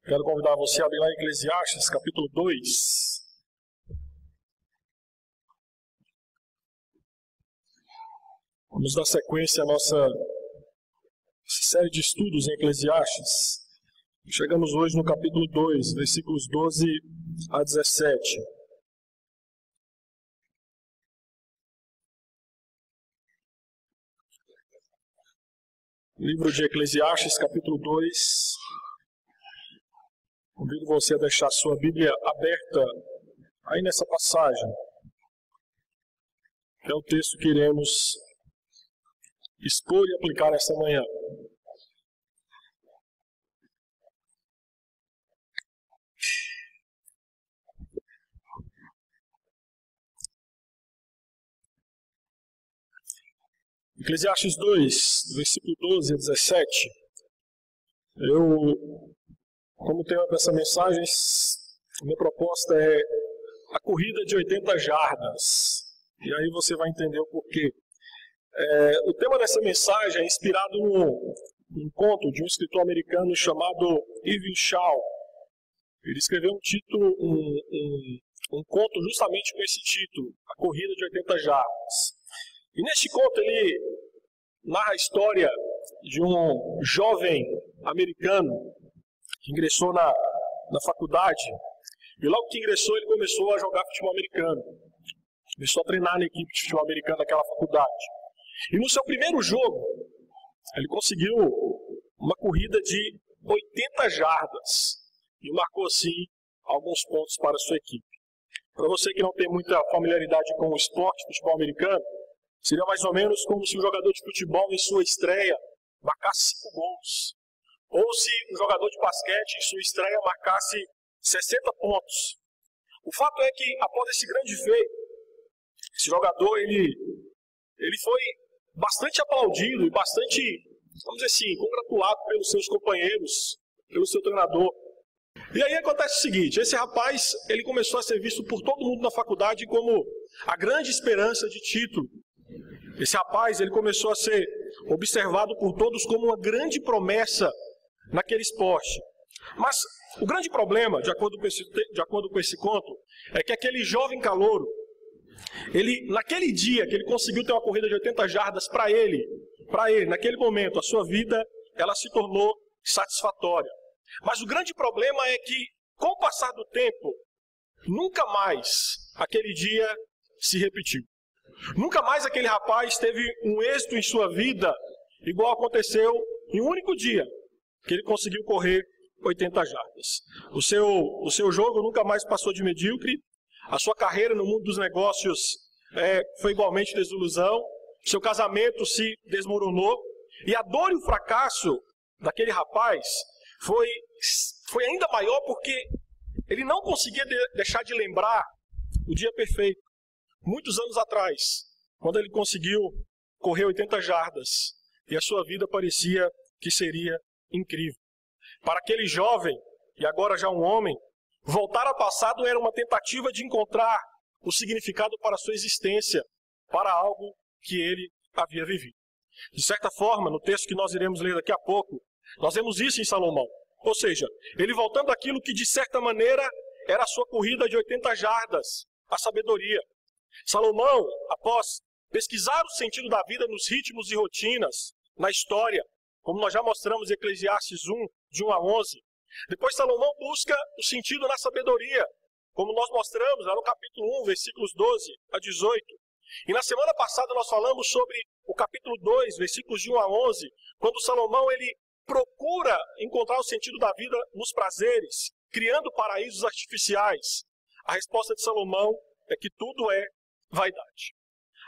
Quero convidar você a abrir lá em Eclesiastes, capítulo 2. Vamos dar sequência à nossa série de estudos em Eclesiastes. Chegamos hoje no capítulo 2, versículos 12 a 17. Livro de Eclesiastes, capítulo 2. Convido você a deixar sua Bíblia aberta aí nessa passagem, que é o texto que iremos expor e aplicar esta manhã. Eclesiastes 2, versículo 12 a 17. Como tema dessa mensagem, a minha proposta é a corrida de 80 jardas. E aí você vai entender o porquê. O tema dessa mensagem é inspirado num conto de um escritor americano chamado Irving Shaw. Ele escreveu um conto justamente com esse título, A Corrida de 80 Jardas. E neste conto ele narra a história de um jovem americano que ingressou na faculdade. E logo que ingressou, ele começou a jogar futebol americano. Começou a treinar na equipe de futebol americano daquela faculdade. E no seu primeiro jogo, ele conseguiu uma corrida de 80 jardas. E marcou, assim, alguns pontos para a sua equipe. Para você que não tem muita familiaridade com o esporte, futebol americano, seria mais ou menos como se um jogador de futebol, em sua estreia, marcasse 5 gols. Ou se um jogador de basquete, em sua estreia, marcasse 60 pontos. O fato é que, após esse grande feito, esse jogador, ele foi bastante aplaudido e bastante, vamos dizer assim, congratulado pelos seus companheiros, pelo seu treinador. E aí acontece o seguinte, esse rapaz, ele começou a ser visto por todo mundo na faculdade como a grande esperança de título. Esse rapaz, ele começou a ser observado por todos como uma grande promessa naquele esporte. Mas o grande problema, de acordo com esse conto, é que aquele jovem calouro, naquele dia que ele conseguiu ter uma corrida de 80 jardas para ele, naquele momento, a sua vida, ela se tornou satisfatória. Mas o grande problema é que, com o passar do tempo, nunca mais aquele dia se repetiu. Nunca mais aquele rapaz teve um êxito em sua vida, igual aconteceu em um único dia, que ele conseguiu correr 80 jardas. O seu jogo nunca mais passou de medíocre, a sua carreira no mundo dos negócios foi igualmente desilusão, seu casamento se desmoronou, e a dor e o fracasso daquele rapaz foi ainda maior porque ele não conseguia deixar de lembrar o dia perfeito. Muitos anos atrás, quando ele conseguiu correr 80 jardas, e a sua vida parecia que seria incrível. Para aquele jovem, e agora já um homem, voltar ao passado era uma tentativa de encontrar o significado para a sua existência, para algo que ele havia vivido. De certa forma, no texto que nós iremos ler daqui a pouco, nós vemos isso em Salomão. Ou seja, ele voltando àquilo que de certa maneira era a sua corrida de 80 jardas, a sabedoria. Salomão, após pesquisar o sentido da vida nos ritmos e rotinas, na história, como nós já mostramos em Eclesiastes 1, de 1 a 11, depois Salomão busca o sentido na sabedoria, como nós mostramos lá no capítulo 1, versículos 12 a 18. E na semana passada nós falamos sobre o capítulo 2, versículos de 1 a 11, quando Salomão ele procura encontrar o sentido da vida nos prazeres, criando paraísos artificiais. A resposta de Salomão é que tudo é vaidade.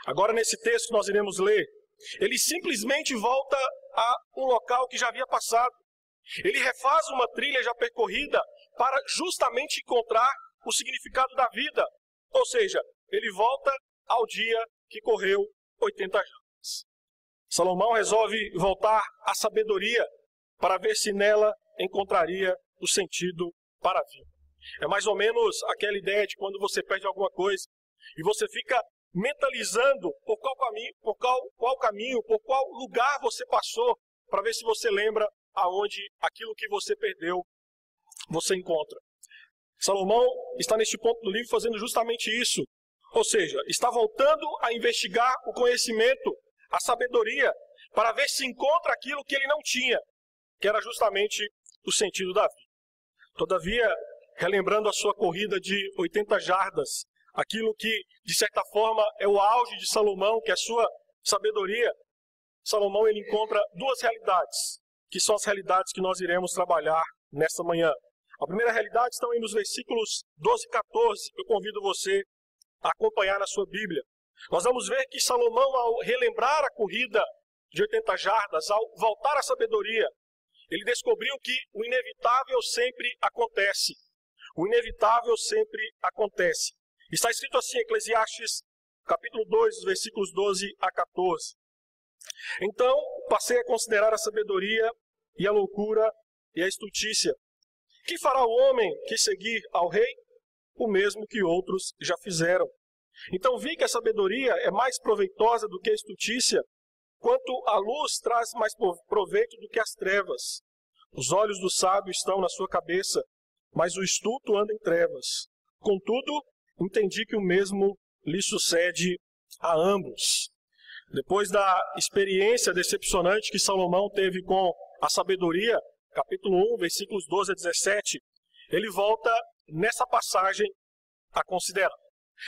Agora, nesse texto que nós iremos ler, ele simplesmente volta a um local que já havia passado. Ele refaz uma trilha já percorrida para justamente encontrar o significado da vida. Ou seja, ele volta ao dia que correu 80 jardas. Salomão resolve voltar à sabedoria para ver se nela encontraria o sentido para a vida. É mais ou menos aquela ideia de quando você perde alguma coisa e você fica mentalizando por qual caminho, por qual lugar você passou, para ver se você lembra aonde aquilo que você perdeu você encontra. Salomão está neste ponto do livro fazendo justamente isso. Ou seja, está voltando a investigar o conhecimento, a sabedoria, para ver se encontra aquilo que ele não tinha, que era justamente o sentido da vida. Todavia, relembrando a sua corrida de 80 jardas, aquilo que, de certa forma, é o auge de Salomão, que é a sua sabedoria, Salomão ele encontra duas realidades, que são as realidades que nós iremos trabalhar nesta manhã. A primeira realidade está aí nos versículos 12 e 14, eu convido você a acompanhar na sua Bíblia. Nós vamos ver que Salomão, ao relembrar a corrida de 80 jardas, ao voltar à sabedoria, ele descobriu que o inevitável sempre acontece. O inevitável sempre acontece. Está escrito assim, Eclesiastes, capítulo 2, versículos 12 a 14. Então, passei a considerar a sabedoria e a loucura e a estultícia. Que fará o homem que seguir ao rei? O mesmo que outros já fizeram. Então vi que a sabedoria é mais proveitosa do que a estultícia, quanto a luz traz mais proveito do que as trevas. Os olhos do sábio estão na sua cabeça, mas o estulto anda em trevas. Contudo, entendi que o mesmo lhe sucede a ambos. Depois da experiência decepcionante que Salomão teve com a sabedoria, capítulo 1, versículos 12 a 17, ele volta nessa passagem a considerar.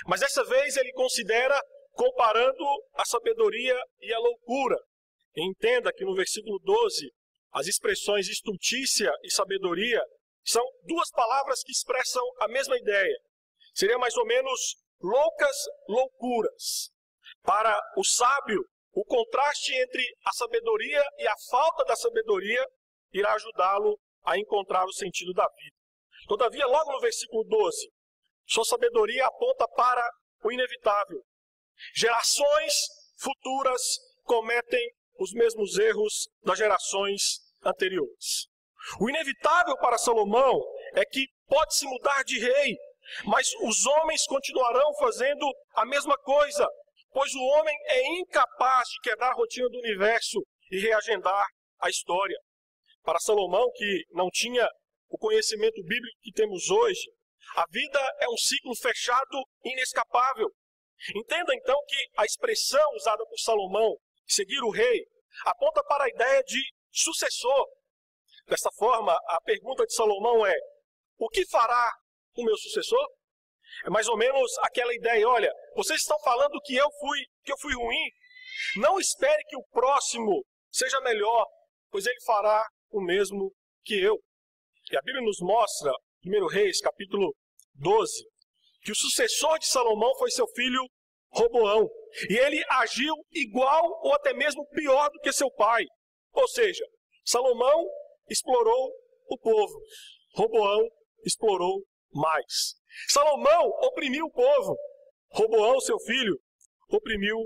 Mas dessa vez ele considera comparando a sabedoria e a loucura. Entenda que no versículo 12, as expressões estultícia e sabedoria são duas palavras que expressam a mesma ideia. Seria mais ou menos loucas loucuras. Para o sábio, o contraste entre a sabedoria e a falta da sabedoria irá ajudá-lo a encontrar o sentido da vida. Todavia, logo no versículo 12, sua sabedoria aponta para o inevitável. Gerações futuras cometem os mesmos erros das gerações anteriores. O inevitável para Salomão é que pode-se mudar de rei, mas os homens continuarão fazendo a mesma coisa, pois o homem é incapaz de quebrar a rotina do universo e reagendar a história. Para Salomão, que não tinha o conhecimento bíblico que temos hoje, a vida é um ciclo fechado e inescapável. Entenda então que a expressão usada por Salomão, seguir o rei, aponta para a ideia de sucessor. Desta forma, a pergunta de Salomão é: o que fará o meu sucessor? É mais ou menos aquela ideia, olha, vocês estão falando que eu fui ruim, não espere que o próximo seja melhor, pois ele fará o mesmo que eu. E a Bíblia nos mostra, 1 Reis, capítulo 12, que o sucessor de Salomão foi seu filho Roboão. E ele agiu igual ou até mesmo pior do que seu pai. Ou seja, Salomão explorou o povo, Roboão explorou mais. Salomão oprimiu o povo, Roboão, seu filho, oprimiu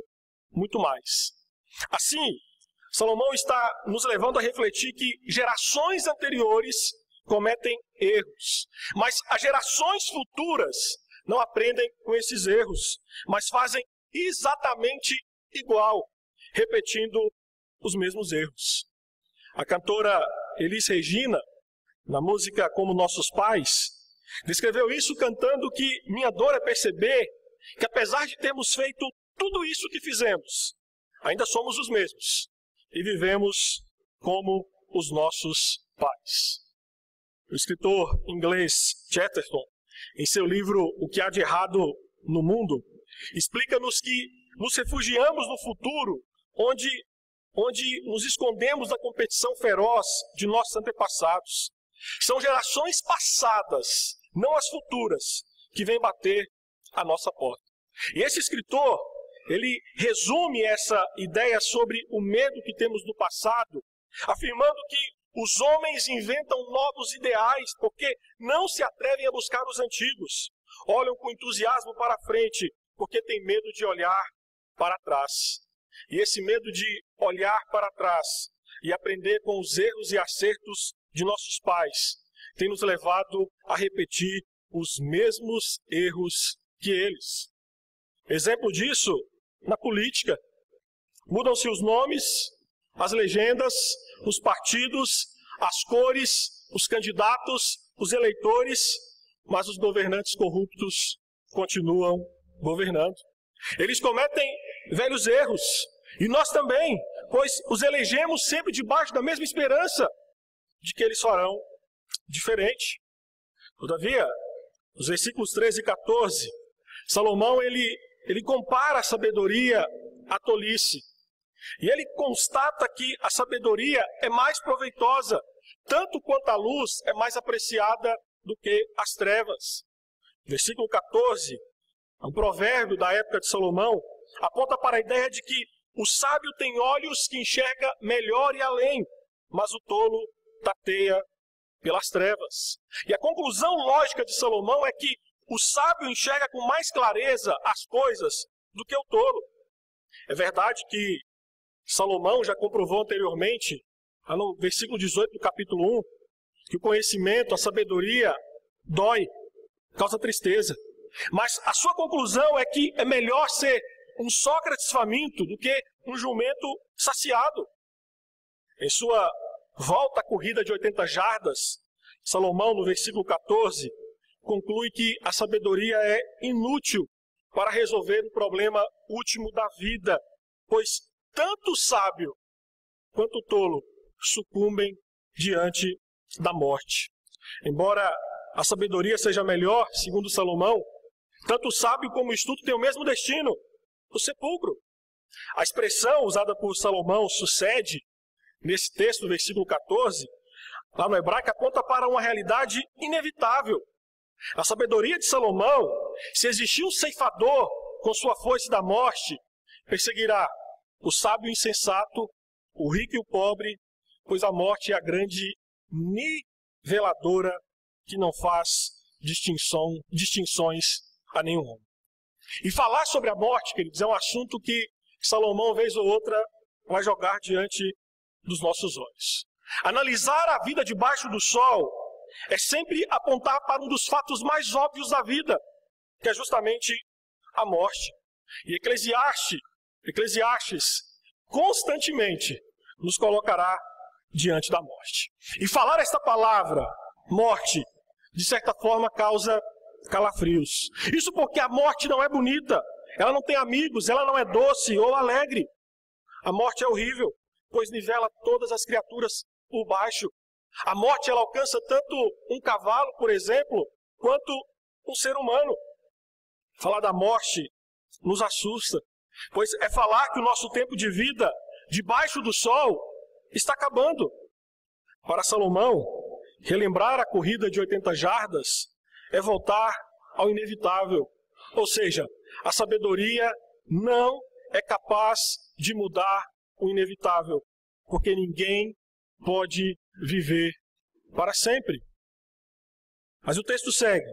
muito mais. Assim, Salomão está nos levando a refletir que gerações anteriores cometem erros, mas as gerações futuras não aprendem com esses erros, mas fazem exatamente igual, repetindo os mesmos erros. A cantora Elis Regina, na música Como Nossos Pais, descreveu isso cantando que minha dor é perceber que apesar de termos feito tudo isso que fizemos, ainda somos os mesmos e vivemos como os nossos pais. O escritor inglês Chesterton, em seu livro O que há de errado no mundo, explica-nos que nos refugiamos no futuro, onde nos escondemos da competição feroz de nossos antepassados. São gerações passadas, não as futuras, que vêm bater a nossa porta. E esse escritor, ele resume essa ideia sobre o medo que temos do passado, afirmando que os homens inventam novos ideais porque não se atrevem a buscar os antigos. Olham com entusiasmo para frente porque têm medo de olhar para trás. E esse medo de olhar para trás e aprender com os erros e acertos de nossos pais tem nos levado a repetir os mesmos erros que eles. Exemplo disso, na política. Mudam-se os nomes, as legendas, os partidos, as cores, os candidatos, os eleitores, mas os governantes corruptos continuam governando. Eles cometem velhos erros, e nós também, pois os elegemos sempre debaixo da mesma esperança de que eles farão diferente. Todavia, nos versículos 13 e 14, Salomão ele compara a sabedoria à tolice. E ele constata que a sabedoria é mais proveitosa, tanto quanto a luz é mais apreciada do que as trevas. Versículo 14, um provérbio da época de Salomão, aponta para a ideia de que o sábio tem olhos que enxerga melhor e além, mas o tolo tateia pelas trevas. E a conclusão lógica de Salomão é que o sábio enxerga com mais clareza as coisas do que o tolo. É verdade que Salomão já comprovou anteriormente, no versículo 18 do capítulo 1, que o conhecimento, a sabedoria, dói, causa tristeza. Mas a sua conclusão é que é melhor ser um Sócrates faminto do que um jumento saciado. Em sua volta à corrida de 80 jardas, Salomão, no versículo 14, conclui que a sabedoria é inútil para resolver o problema último da vida, pois tanto o sábio quanto o tolo sucumbem diante da morte. Embora a sabedoria seja melhor, segundo Salomão, tanto o sábio como o estulto têm o mesmo destino, o sepulcro. A expressão usada por Salomão, sucede, nesse texto, no versículo 14, lá no hebraico, aponta para uma realidade inevitável. A sabedoria de Salomão, se existir um ceifador com sua foice da morte, perseguirá o sábio e o insensato, o rico e o pobre, pois a morte é a grande niveladora que não faz distinções a nenhum homem. E falar sobre a morte, queridos, é um assunto que Salomão, vez ou outra, vai jogar diante dos nossos olhos. Analisar a vida debaixo do sol é sempre apontar para um dos fatos mais óbvios da vida, que é justamente a morte. E Eclesiastes constantemente nos colocará diante da morte. E falar esta palavra, morte, de certa forma causa calafrios. Isso porque a morte não é bonita, ela não tem amigos, ela não é doce ou alegre. A morte é horrível, pois nivela todas as criaturas por baixo. A morte ela alcança tanto um cavalo, por exemplo, quanto um ser humano. Falar da morte nos assusta, pois é falar que o nosso tempo de vida debaixo do sol está acabando. Para Salomão, relembrar a corrida de 80 jardas é voltar ao inevitável. Ou seja, a sabedoria não é capaz de mudar o inevitável, porque ninguém pode viver para sempre. Mas o texto segue,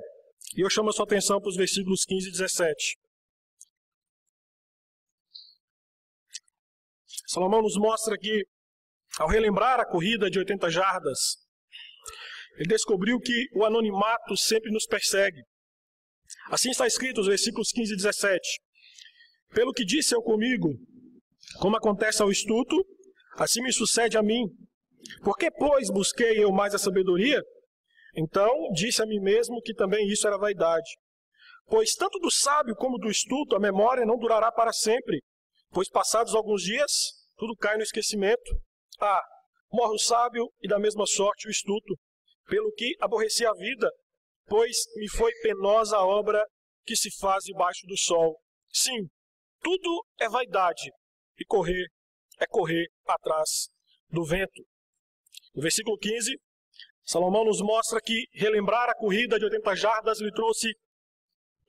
e eu chamo a sua atenção para os versículos 15 e 17. Salomão nos mostra que, ao relembrar a corrida de 80 jardas, ele descobriu que o anonimato sempre nos persegue. Assim está escrito nos versículos 15 e 17. Pelo que disse eu comigo, como acontece ao estulto, assim me sucede a mim. Por que, pois, busquei eu mais a sabedoria? Então disse a mim mesmo que também isso era vaidade. Pois tanto do sábio como do estulto a memória não durará para sempre, pois passados alguns dias, tudo cai no esquecimento. Morre o sábio e da mesma sorte o estulto, pelo que aborreci a vida, pois me foi penosa a obra que se faz debaixo do sol. Sim, tudo é vaidade, e correr é correr atrás do vento. No versículo 15, Salomão nos mostra que relembrar a corrida de 80 jardas lhe trouxe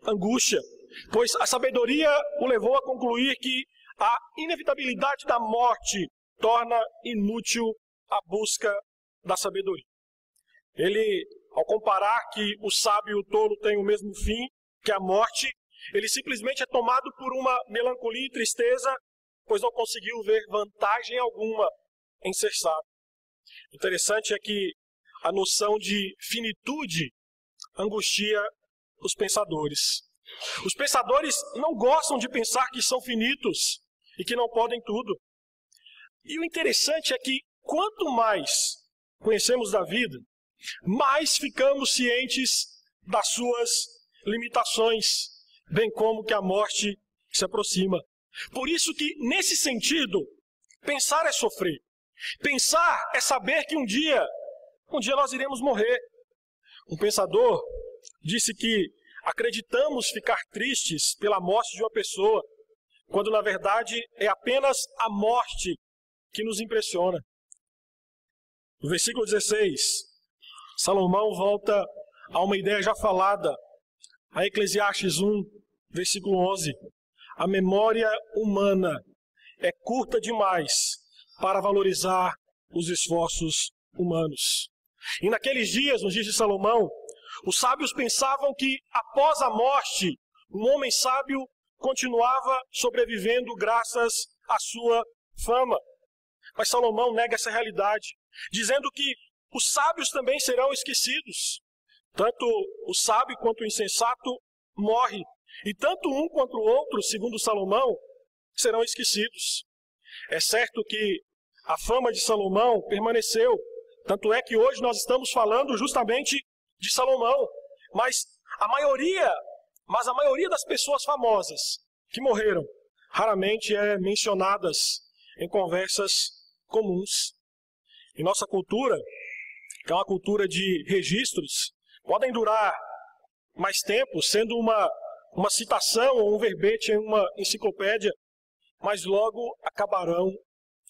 angústia, pois a sabedoria o levou a concluir que a inevitabilidade da morte torna inútil a busca da sabedoria. Ele, ao comparar que o sábio e o tolo têm o mesmo fim, que a morte, ele simplesmente é tomado por uma melancolia e tristeza, pois não conseguiu ver vantagem alguma em ser sábio. O interessante é que a noção de finitude angustia os pensadores. Os pensadores não gostam de pensar que são finitos e que não podem tudo. E o interessante é que quanto mais conhecemos da vida, mais ficamos cientes das suas limitações, bem como que a morte se aproxima. Por isso que, nesse sentido, pensar é sofrer. Pensar é saber que um dia nós iremos morrer. Um pensador disse que acreditamos ficar tristes pela morte de uma pessoa, quando na verdade é apenas a morte que nos impressiona. No versículo 16, Salomão volta a uma ideia já falada, a Eclesiastes 1, versículo 11. A memória humana é curta demais para valorizar os esforços humanos. E naqueles dias, nos dias de Salomão, os sábios pensavam que após a morte, um homem sábio continuava sobrevivendo graças à sua fama. Mas Salomão nega essa realidade, dizendo que os sábios também serão esquecidos. Tanto o sábio quanto o insensato morre, e tanto um quanto o outro, segundo Salomão, serão esquecidos. É certo que a fama de Salomão permaneceu, tanto é que hoje nós estamos falando justamente de Salomão, mas a maioria das pessoas famosas que morreram raramente é mencionadas em conversas comuns. Em nossa cultura, que é uma cultura de registros, podem durar mais tempo, sendo uma citação ou um verbete em uma enciclopédia, mas logo acabarão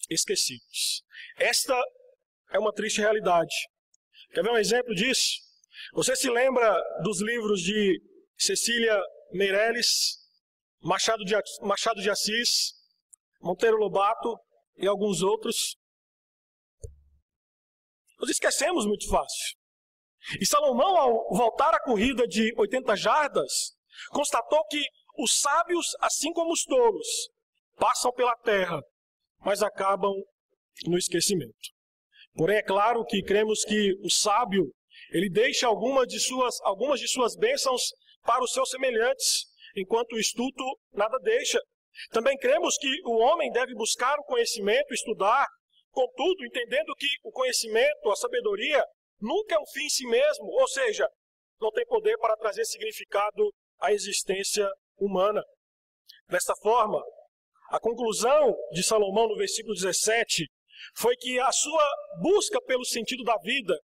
esquecidos. Esta é uma triste realidade. Quer ver um exemplo disso? Você se lembra dos livros de Cecília Meirelles, Machado de Assis, Monteiro Lobato e alguns outros? Nós esquecemos muito fácil. E Salomão, ao voltar à corrida de 80 jardas, constatou que os sábios, assim como os tolos, passam pela terra, mas acabam no esquecimento. Porém, é claro que cremos que o sábio, ele deixa algumas de suas bênçãos para os seus semelhantes, enquanto o estulto nada deixa. Também cremos que o homem deve buscar o conhecimento, estudar, contudo, entendendo que o conhecimento, a sabedoria, nunca é um fim em si mesmo, ou seja, não tem poder para trazer significado à existência humana. Desta forma, a conclusão de Salomão no versículo 17 foi que a sua busca pelo sentido da vida,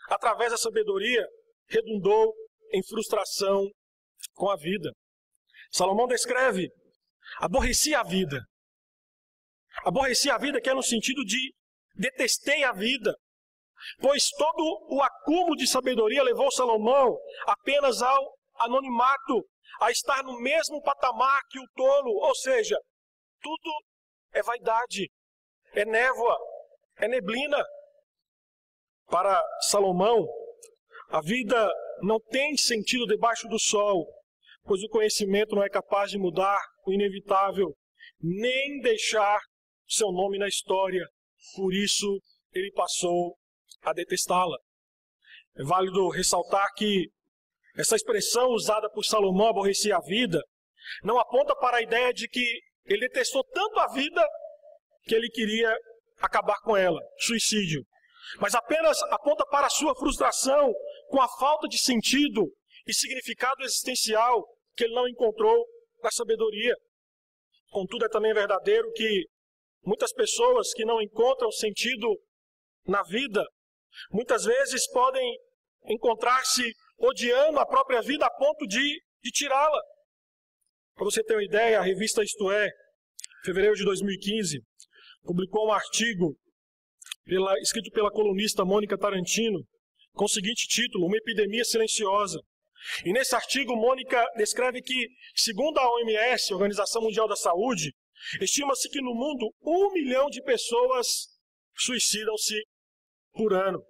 através da sabedoria, redundou em frustração com a vida. Salomão descreve: aborreci a vida. Aborreci a vida, que é no sentido de detestei a vida, pois todo o acúmulo de sabedoria levou Salomão apenas ao anonimato, a estar no mesmo patamar que o tolo, ou seja, tudo é vaidade, é névoa, é neblina. Para Salomão, a vida não tem sentido debaixo do sol, pois o conhecimento não é capaz de mudar o inevitável, nem deixar seu nome na história. Por isso, ele passou a detestá-la. É válido ressaltar que essa expressão usada por Salomão, aborrecer a vida, não aponta para a ideia de que ele detestou tanto a vida que ele queria acabar com ela, suicídio, mas apenas aponta para a sua frustração com a falta de sentido e significado existencial que ele não encontrou na sabedoria. Contudo, é também verdadeiro que muitas pessoas que não encontram sentido na vida, muitas vezes podem encontrar-se odiando a própria vida a ponto de tirá-la. Para você ter uma ideia, a revista Isto É, em fevereiro de 2015, publicou um artigo escrito pela colunista Mônica Tarantino, com o seguinte título: Uma epidemia silenciosa. E nesse artigo, Mônica descreve que, segundo a OMS, Organização Mundial da Saúde, estima-se que no mundo 1 milhão de pessoas suicidam-se por ano.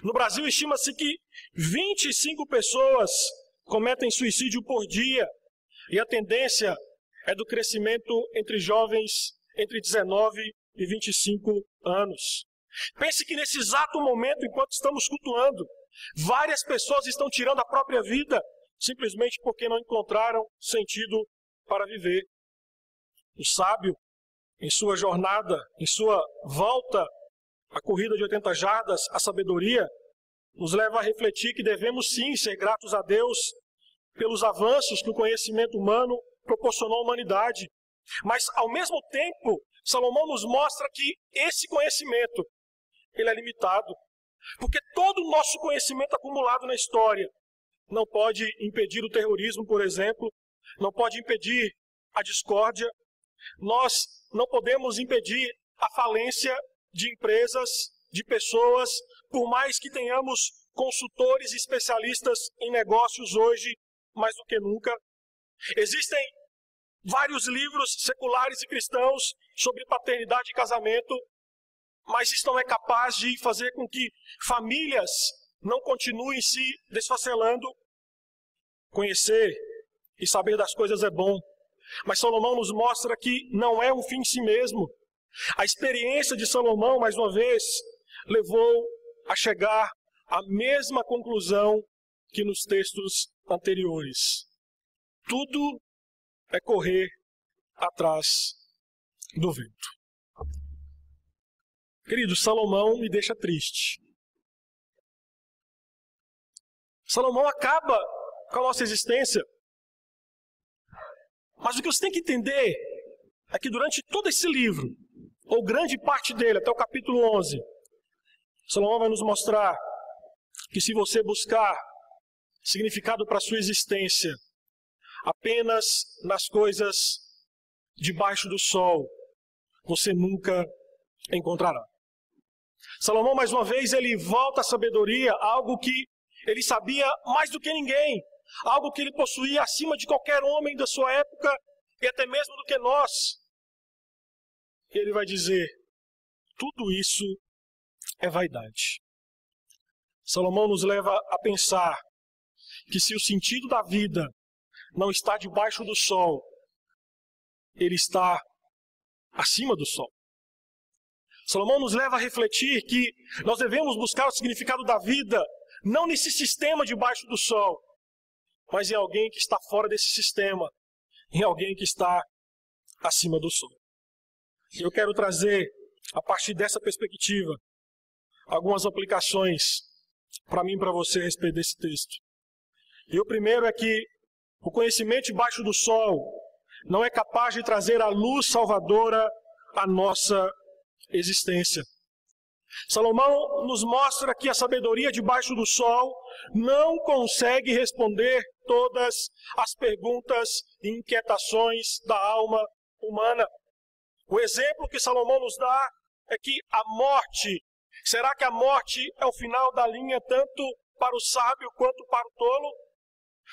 No Brasil, estima-se que 25 pessoas cometem suicídio por dia, e a tendência é do crescimento entre jovens entre 19 e 25 anos. Pense que nesse exato momento, enquanto estamos cultuando, várias pessoas estão tirando a própria vida simplesmente porque não encontraram sentido para viver. O sábio, em sua jornada, em sua volta à corrida de 80 jardas, a sabedoria, nos leva a refletir que devemos sim ser gratos a Deus pelos avanços que o conhecimento humano proporcionou à humanidade. Mas, ao mesmo tempo, Salomão nos mostra que esse conhecimento, ele é limitado. Porque todo o nosso conhecimento acumulado na história não pode impedir o terrorismo, por exemplo, não pode impedir a discórdia, nós não podemos impedir a falência de empresas, de pessoas, por mais que tenhamos consultores e especialistas em negócios hoje, mais do que nunca. Existem vários livros seculares e cristãos sobre paternidade e casamento, mas isso não é capaz de fazer com que famílias não continuem se desfacelando. Conhecer e saber das coisas é bom, mas Salomão nos mostra que não é um fim em si mesmo. A experiência de Salomão, mais uma vez, levou a chegar à mesma conclusão que nos textos anteriores. Tudo é correr atrás do vento. Querido, Salomão me deixa triste. Salomão acaba com a nossa existência. Mas o que você tem que entender é que durante todo esse livro, ou grande parte dele, até o capítulo 11, Salomão vai nos mostrar que se você buscar significado para a sua existência apenas nas coisas debaixo do sol, você nunca encontrará. Salomão, mais uma vez, ele volta à sabedoria, algo que ele sabia mais do que ninguém, algo que ele possuía acima de qualquer homem da sua época e até mesmo do que nós. Ele vai dizer, tudo isso é vaidade. Salomão nos leva a pensar que se o sentido da vida não está debaixo do sol, ele está acima do sol. Salomão nos leva a refletir que nós devemos buscar o significado da vida não nesse sistema debaixo do sol, mas em alguém que está fora desse sistema, em alguém que está acima do sol. Eu quero trazer, a partir dessa perspectiva, algumas aplicações para mim e para você a respeito desse texto. E o primeiro é que o conhecimento debaixo do sol não é capaz de trazer a luz salvadora à nossa existência. Salomão nos mostra que a sabedoria debaixo do sol não consegue responder todas as perguntas e inquietações da alma humana. O exemplo que Salomão nos dá é que a morte, será que a morte é o final da linha tanto para o sábio quanto para o tolo?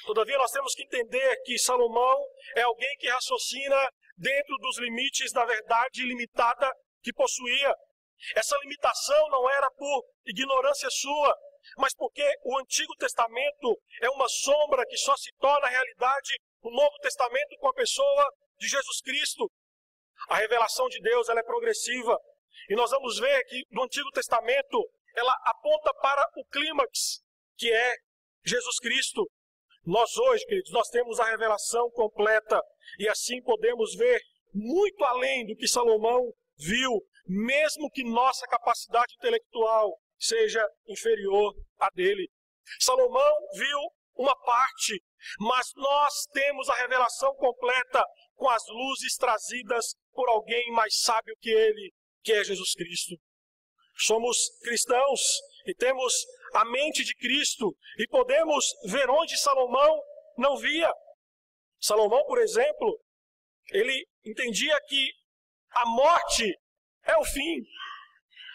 Todavia nós temos que entender que Salomão é alguém que raciocina dentro dos limites da verdade limitada que possuía. Essa limitação não era por ignorância sua, mas porque o Antigo Testamento é uma sombra que só se torna realidade no Novo Testamento com a pessoa de Jesus Cristo. A revelação de Deus ela é progressiva e nós vamos ver que no Antigo Testamento ela aponta para o clímax, que é Jesus Cristo. Nós hoje, queridos, nós temos a revelação completa e assim podemos ver muito além do que Salomão viu, mesmo que nossa capacidade intelectual seja inferior à dele. Salomão viu uma parte, mas nós temos a revelação completa com as luzes trazidas por alguém mais sábio que ele, que é Jesus Cristo. Somos cristãos e temos a mente de Cristo e podemos ver onde Salomão não via. Salomão, por exemplo, ele entendia que a morte é o fim.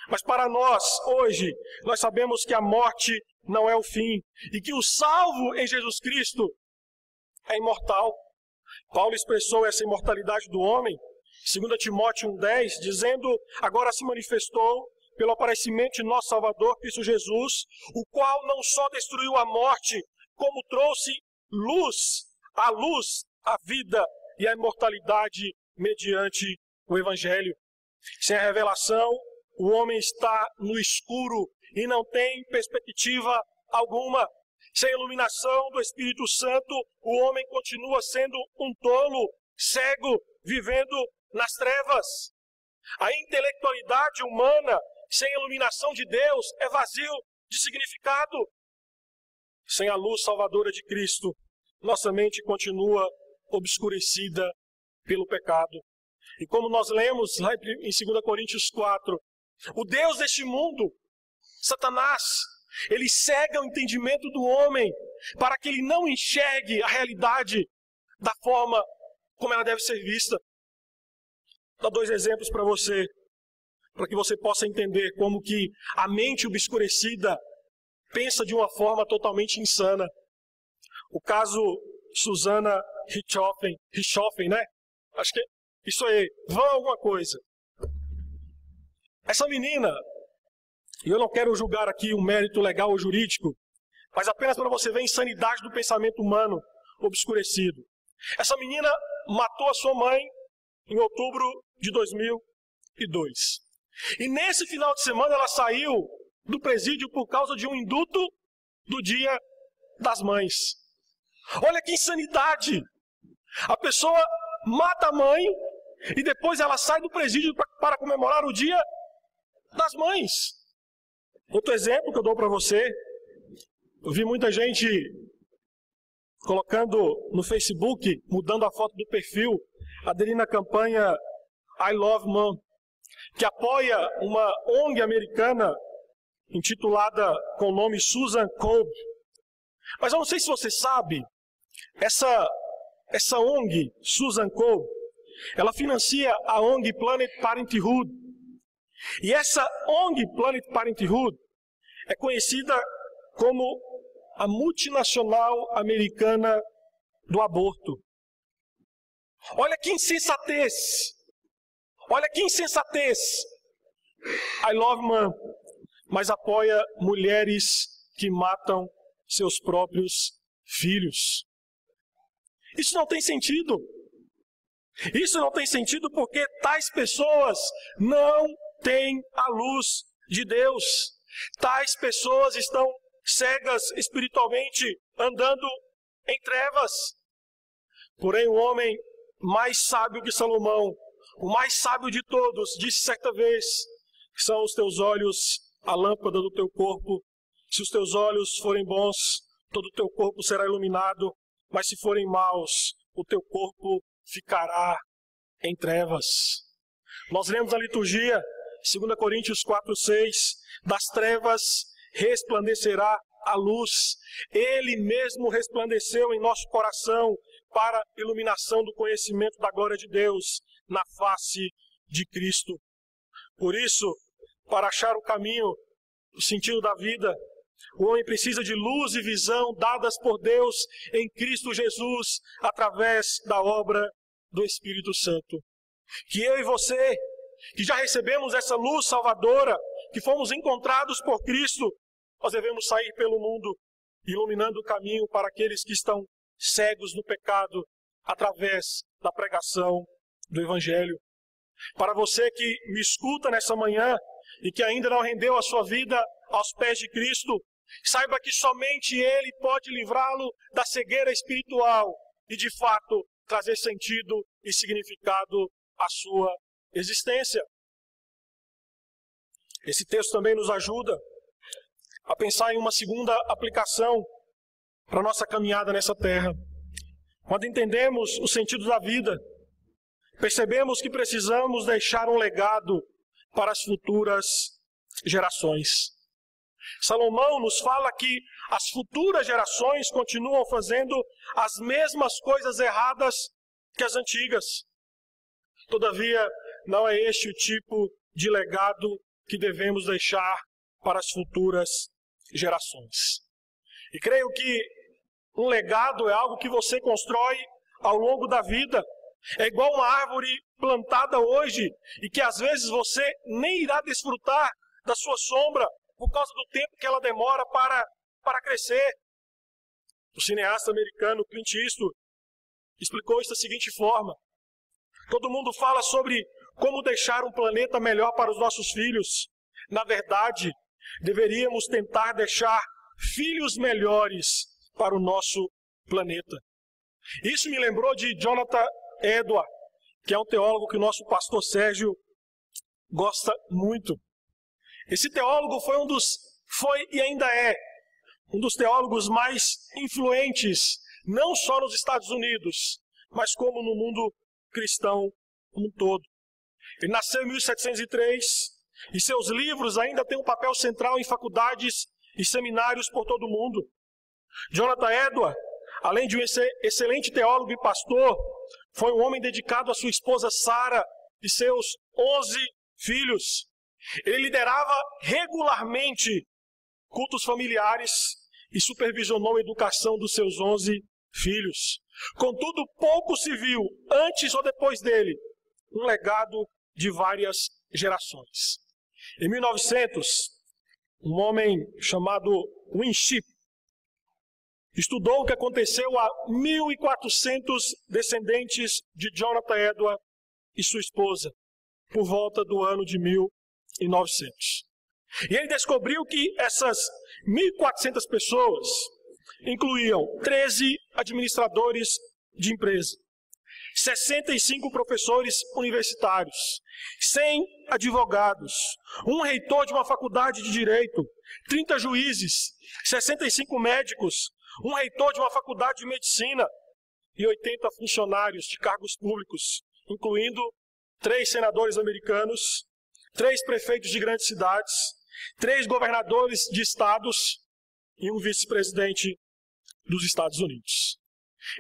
Mas para nós, hoje, nós sabemos que a morte não é o fim e que o salvo em Jesus Cristo é imortal. Paulo expressou essa imortalidade do homem, 2 Timóteo 1,10, dizendo, agora se manifestou pelo aparecimento de nosso Salvador, Cristo Jesus, o qual não só destruiu a morte, como trouxe à luz, a vida e a imortalidade mediante o Evangelho. Sem a revelação, o homem está no escuro e não tem perspectiva alguma. Sem a iluminação do Espírito Santo, o homem continua sendo um tolo, cego, vivendo nas trevas. A intelectualidade humana, sem a iluminação de Deus, é vazio, de significado. Sem a luz salvadora de Cristo, nossa mente continua obscurecida pelo pecado. E como nós lemos lá em 2 Coríntios 4, o Deus deste mundo, Satanás, ele cega o entendimento do homem para que ele não enxergue a realidade da forma como ela deve ser vista. Vou dar 2 exemplos para você, para que você possa entender como que a mente obscurecida pensa de uma forma totalmente insana. O caso Susana Richthofen, né? Acho que é isso aí, vão alguma coisa. Essa menina, e eu não quero julgar aqui o mérito legal ou jurídico, mas apenas para você ver a insanidade do pensamento humano obscurecido. Essa menina matou a sua mãe em outubro de 2002. E nesse final de semana ela saiu do presídio por causa de um indulto do Dia das Mães. Olha que insanidade! A pessoa mata a mãe e depois ela sai do presídio para comemorar o Dia das Mães. Outro exemplo que eu dou para você, eu vi muita gente colocando no Facebook, mudando a foto do perfil, aderindo à campanha I Love Mom, que apoia uma ONG americana intitulada com o nome Susan Kolb. Mas eu não sei se você sabe, essa ONG, Susan Kolb, ela financia a ONG Planned Parenthood. E essa ONG Planned Parenthood é conhecida como a multinacional americana do aborto. Olha que insensatez! Olha que insensatez! I Love Mom, mas apoia mulheres que matam seus próprios filhos. Isso não tem sentido. Isso não tem sentido porque tais pessoas não têm a luz de Deus. Tais pessoas estão cegas espiritualmente, andando em trevas. Porém, o homem mais sábio que Salomão, o mais sábio de todos, disse certa vez: são os teus olhos a lâmpada do teu corpo. Se os teus olhos forem bons, todo o teu corpo será iluminado, mas se forem maus, o teu corpo ficará em trevas. Nós lemos na liturgia, 2 Coríntios 4:6, das trevas resplandecerá a luz. Ele mesmo resplandeceu em nosso coração para a iluminação do conhecimento da glória de Deus na face de Cristo. Por isso, para achar o caminho, o sentido da vida, o homem precisa de luz e visão dadas por Deus em Cristo Jesus, através da obra do Espírito Santo. Que eu e você, que já recebemos essa luz salvadora, que fomos encontrados por Cristo, nós devemos sair pelo mundo, iluminando o caminho para aqueles que estão cegos no pecado, através da pregação do Evangelho. Para você que me escuta nessa manhã e que ainda não rendeu a sua vida aos pés de Cristo, saiba que somente Ele pode livrá-lo da cegueira espiritual e, de fato, trazer sentido e significado à sua existência. Esse texto também nos ajuda a pensar em uma segunda aplicação para a nossa caminhada nessa terra. Quando entendemos o sentido da vida, percebemos que precisamos deixar um legado para as futuras gerações. Salomão nos fala que as futuras gerações continuam fazendo as mesmas coisas erradas que as antigas. Todavia, não é este o tipo de legado que devemos deixar para as futuras gerações. E creio que um legado é algo que você constrói ao longo da vida. É igual uma árvore plantada hoje e que às vezes você nem irá desfrutar da sua sombra por causa do tempo que ela demora para crescer. O cineasta americano Clint Eastwood explicou isso da seguinte forma: todo mundo fala sobre como deixar um planeta melhor para os nossos filhos. Na verdade, deveríamos tentar deixar filhos melhores para o nosso planeta. Isso me lembrou de Jonathan Edwards, que é um teólogo que o nosso pastor Sérgio gosta muito. Esse teólogo foi um dos foi e ainda é um dos teólogos mais influentes, não só nos Estados Unidos, mas como no mundo cristão como um todo. Ele nasceu em 1703 e seus livros ainda têm um papel central em faculdades e seminários por todo o mundo. Jonathan Edwards, além de um excelente teólogo e pastor, foi um homem dedicado à sua esposa Sarah e seus 11 filhos. Ele liderava regularmente cultos familiares e supervisionou a educação dos seus 11 filhos. Contudo, pouco se viu, antes ou depois dele, um legado de várias gerações. Em 1900, um homem chamado Winship estudou o que aconteceu a 1.400 descendentes de Jonathan Edwards e sua esposa, por volta do ano de 1900. E ele descobriu que essas 1.400 pessoas incluíam 13 administradores de empresa, 65 professores universitários, 100 advogados, um reitor de uma faculdade de direito, 30 juízes, 65 médicos, um reitor de uma faculdade de medicina e 80 funcionários de cargos públicos, incluindo 3 senadores americanos, 3 prefeitos de grandes cidades, 3 governadores de estados e um vice-presidente dos Estados Unidos.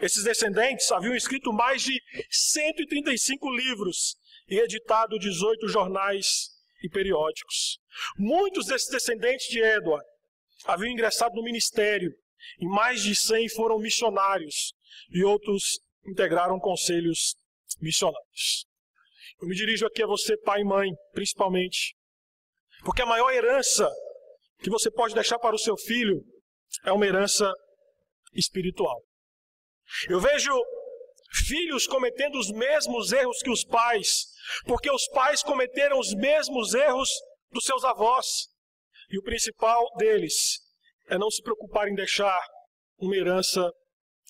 Esses descendentes haviam escrito mais de 135 livros e editado 18 jornais e periódicos. Muitos desses descendentes de Edward haviam ingressado no ministério e mais de 100 foram missionários e outros integraram conselhos missionários. Eu me dirijo aqui a você, pai e mãe, principalmente, porque a maior herança que você pode deixar para o seu filho é uma herança espiritual. Eu vejo filhos cometendo os mesmos erros que os pais, porque os pais cometeram os mesmos erros dos seus avós. E o principal deles é não se preocupar em deixar uma herança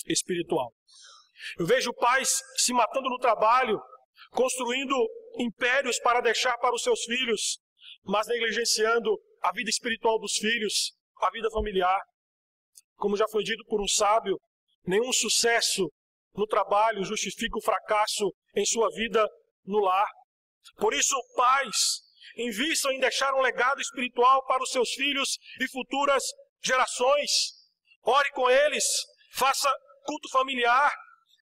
espiritual. Eu vejo pais se matando no trabalho, construindo impérios para deixar para os seus filhos, mas negligenciando a vida espiritual dos filhos, a vida familiar. Como já foi dito por um sábio, nenhum sucesso no trabalho justifica o fracasso em sua vida no lar. Por isso, pais, invistam em deixar um legado espiritual para os seus filhos e futuras gerações. Ore com eles, faça culto familiar,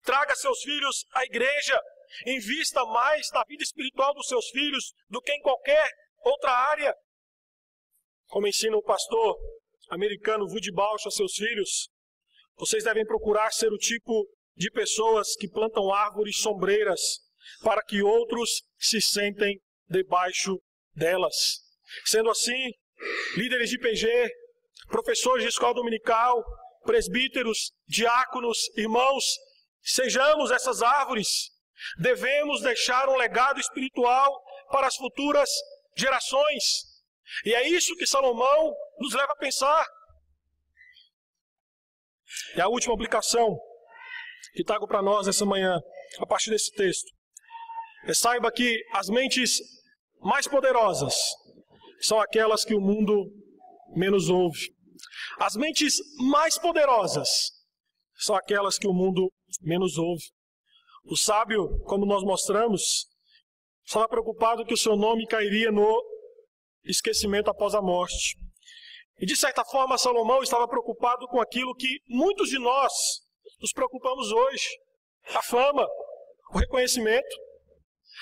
traga seus filhos à igreja, invista mais na vida espiritual dos seus filhos do que em qualquer outra área. Como ensina o pastor americano Woody Bausch a seus filhos, vocês devem procurar ser o tipo de pessoas que plantam árvores sombreiras para que outros se sentem debaixo delas. Sendo assim, líderes de PG, professores de escola dominical, presbíteros, diáconos, irmãos, sejamos essas árvores. Devemos deixar um legado espiritual para as futuras gerações. E é isso que Salomão nos leva a pensar. E a última aplicação que trago para nós essa manhã, a partir desse texto, saiba que as mentes mais poderosas são aquelas que o mundo menos ouve. As mentes mais poderosas são aquelas que o mundo menos ouve. O sábio, como nós mostramos, estava preocupado que o seu nome cairia no esquecimento após a morte. E de certa forma, Salomão estava preocupado com aquilo que muitos de nós nos preocupamos hoje: a fama, o reconhecimento.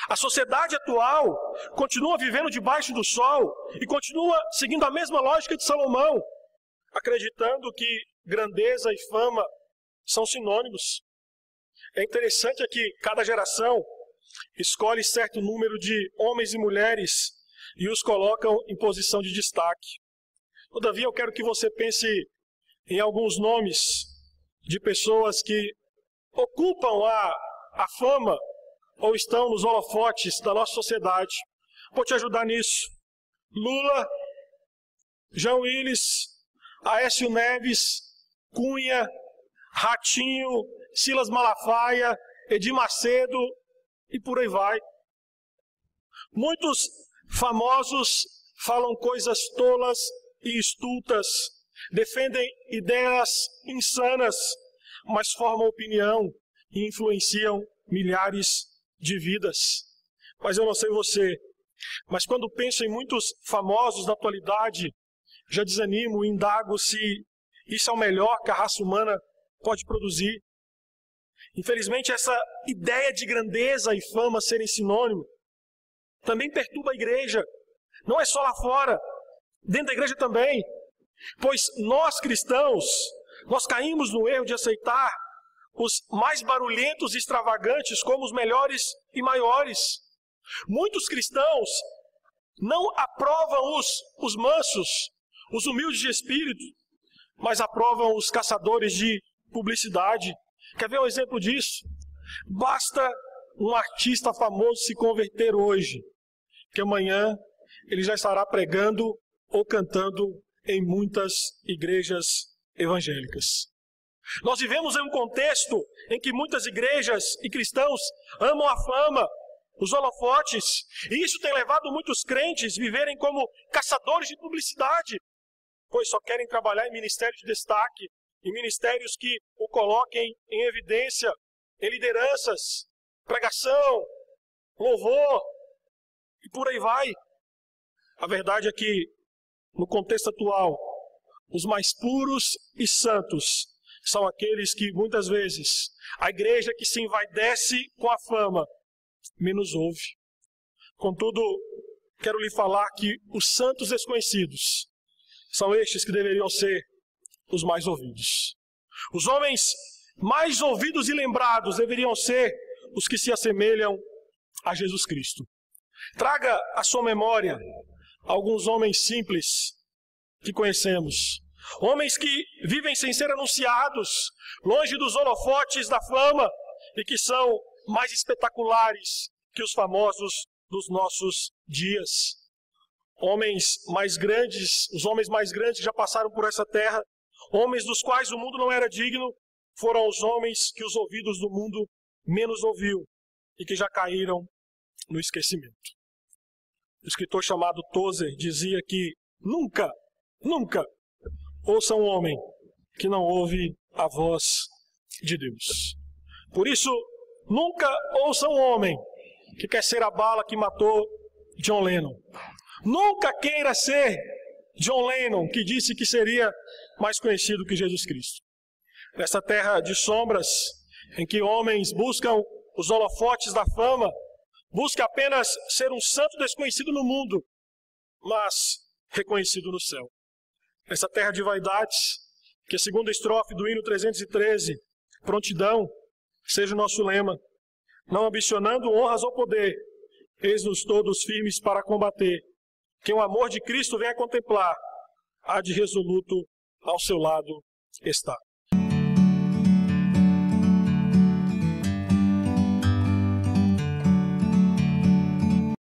A sociedade atual continua vivendo debaixo do sol e continua seguindo a mesma lógica de Salomão, acreditando que grandeza e fama são sinônimos. É interessante que cada geração escolhe certo número de homens e mulheres e os colocam em posição de destaque. Todavia, eu quero que você pense em alguns nomes de pessoas que ocupam a fama ou estão nos holofotes da nossa sociedade. Vou te ajudar nisso. Lula, Jean Willis, Aécio Neves, Cunha, Ratinho, Silas Malafaia, Edir Macedo e por aí vai. Muitos famosos falam coisas tolas e estultas, defendem ideias insanas, mas formam opinião e influenciam milhares de vidas. Mas eu não sei você, mas quando penso em muitos famosos da atualidade, já desanimo e indago se isso é o melhor que a raça humana pode produzir. Infelizmente, essa ideia de grandeza e fama serem sinônimo também perturba a igreja. Não é só lá fora, dentro da igreja também. Pois nós cristãos, nós caímos no erro de aceitar os mais barulhentos e extravagantes como os melhores e maiores. Muitos cristãos não aprovam os mansos, os humildes de espírito, mas aprovam os caçadores de publicidade. Quer ver um exemplo disso? Basta um artista famoso se converter hoje, que amanhã ele já estará pregando ou cantando em muitas igrejas evangélicas. Nós vivemos em um contexto em que muitas igrejas e cristãos amam a fama, os holofotes, e isso tem levado muitos crentes a viverem como caçadores de publicidade, pois só querem trabalhar em ministérios de destaque, em ministérios que o coloquem em evidência, em lideranças, pregação, louvor, e por aí vai. A verdade é que, no contexto atual, os mais puros e santos são aqueles que, muitas vezes, a igreja que se envaidece com a fama, menos ouve. Contudo, quero lhe falar que os santos desconhecidos são estes que deveriam ser os mais ouvidos. Os homens mais ouvidos e lembrados deveriam ser os que se assemelham a Jesus Cristo. Traga à sua memória alguns homens simples que conhecemos. Homens que vivem sem ser anunciados, longe dos holofotes da fama e que são mais espetaculares que os famosos dos nossos dias. Homens mais grandes, os homens mais grandes que já passaram por essa terra, homens dos quais o mundo não era digno, foram os homens que os ouvidos do mundo menos ouviu e que já caíram no esquecimento. O escritor chamado Tozer dizia que nunca ouça um homem que não ouve a voz de Deus. Por isso, nunca ouça um homem que quer ser a bala que matou John Lennon. Nunca queira ser John Lennon, que disse que seria mais conhecido que Jesus Cristo. Nessa terra de sombras, em que homens buscam os holofotes da fama, busca apenas ser um santo desconhecido no mundo, mas reconhecido no céu. Nessa terra de vaidades, que a segunda estrofe do hino 313, prontidão, seja o nosso lema. Não ambicionando honras ou poder, eis-nos todos firmes para combater. Quem o amor de Cristo venha contemplar, há de resoluto ao seu lado estar.